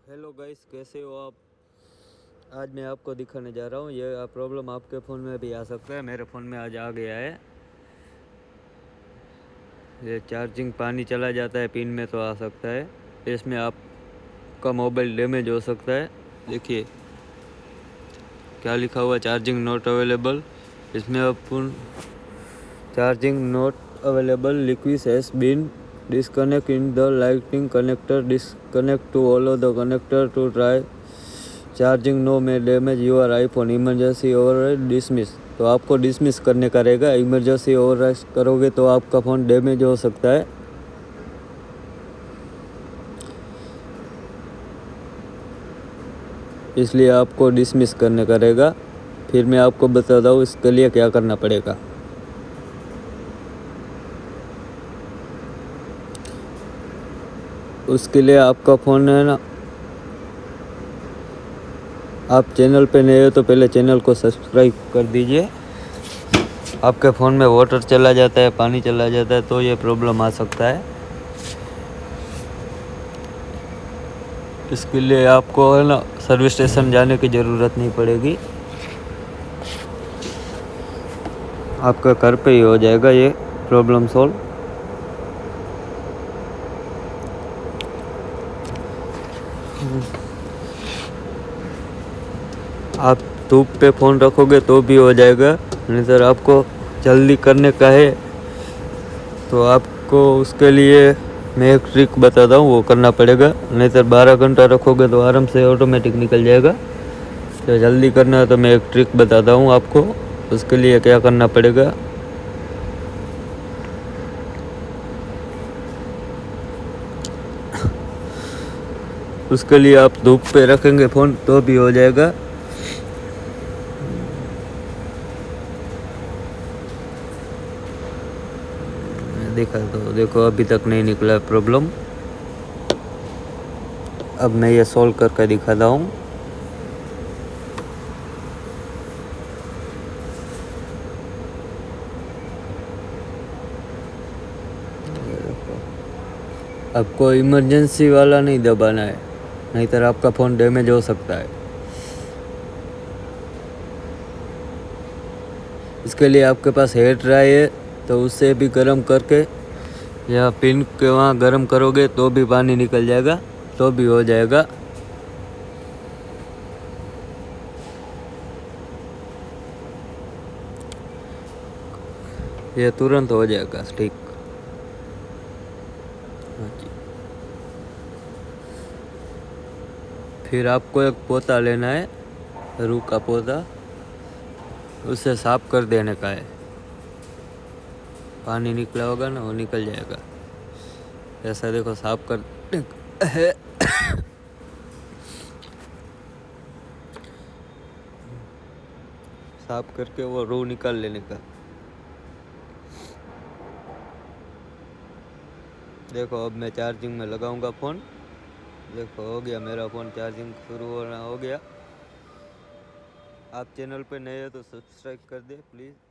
Hello guys, कैसे हो आप। आज मैं आपको दिखाने जा रहा हूँ। ये प्रॉब्लम आपके फ़ोन में भी आ सकता है। मेरे फ़ोन में आज आ गया है। ये चार्जिंग पानी चला जाता है पिन में तो आ सकता है। इसमें आपका मोबाइल डैमेज हो सकता है। देखिए क्या लिखा हुआ, चार्जिंग नॉट अवेलेबल। इसमें अपन charging not available liquid has been disconnect in the lighting connector, disconnect to all the connector to try charging no में damage your iPhone emergency override dismiss. तो आपको डिसमिस करने का रहेगा। इमरजेंसी ओवरराइड करोगे तो आपका फ़ोन डैमेज हो सकता है। इसलिए आपको डिसमिस करने का रहेगा। फिर मैं आपको बताता हूँ इसके लिए क्या करना पड़ेगा। उसके लिए आपका फ़ोन है ना, आप चैनल पे नए हो तो पहले चैनल को सब्सक्राइब कर दीजिए। आपके फ़ोन में वाटर चला जाता है, पानी चला जाता है तो ये प्रॉब्लम आ सकता है। इसके लिए आपको है ना सर्विस स्टेशन जाने की ज़रूरत नहीं पड़ेगी। आपका घर पे ही हो जाएगा ये प्रॉब्लम सॉल्व। आप धूप पे फ़ोन रखोगे तो भी हो जाएगा। नहीं सर, आपको जल्दी करने का है तो आपको उसके लिए मैं एक ट्रिक बताता हूँ, वो करना पड़ेगा। नहीं सर 12 घंटा रखोगे तो आराम से ऑटोमेटिक निकल जाएगा। तो जल्दी करना है तो मैं एक ट्रिक बताता हूँ आपको। उसके लिए क्या करना पड़ेगा, उसके लिए आप धूप पे रखेंगे फ़ोन तो भी हो जाएगा। देखा तो देखो अभी तक नहीं निकला प्रॉब्लम। अब मैं ये सॉल्व करके दिखाता हूँ। आपको इमरजेंसी वाला नहीं दबाना है, नहीं तो आपका फ़ोन डैमेज हो सकता है। इसके लिए आपके पास हेयर ड्राई है तो उससे भी गर्म करके या पिन के वहाँ गर्म करोगे तो भी पानी निकल जाएगा, तो भी हो जाएगा। ये तुरंत हो जाएगा ठीक। हाँ जी। फिर आपको एक पोता लेना है, रूह का पौधा, उसे साफ कर देने का है। पानी निकला होगा ना, वो निकल जाएगा। ऐसा देखो साफ कर साफ करके वो रूह निकाल लेने का। देखो अब मैं चार्जिंग में लगाऊंगा फ़ोन। देखो हो गया मेरा फ़ोन चार्जिंग शुरू होना हो गया। आप चैनल पे नए हो तो सब्सक्राइब कर दे प्लीज़।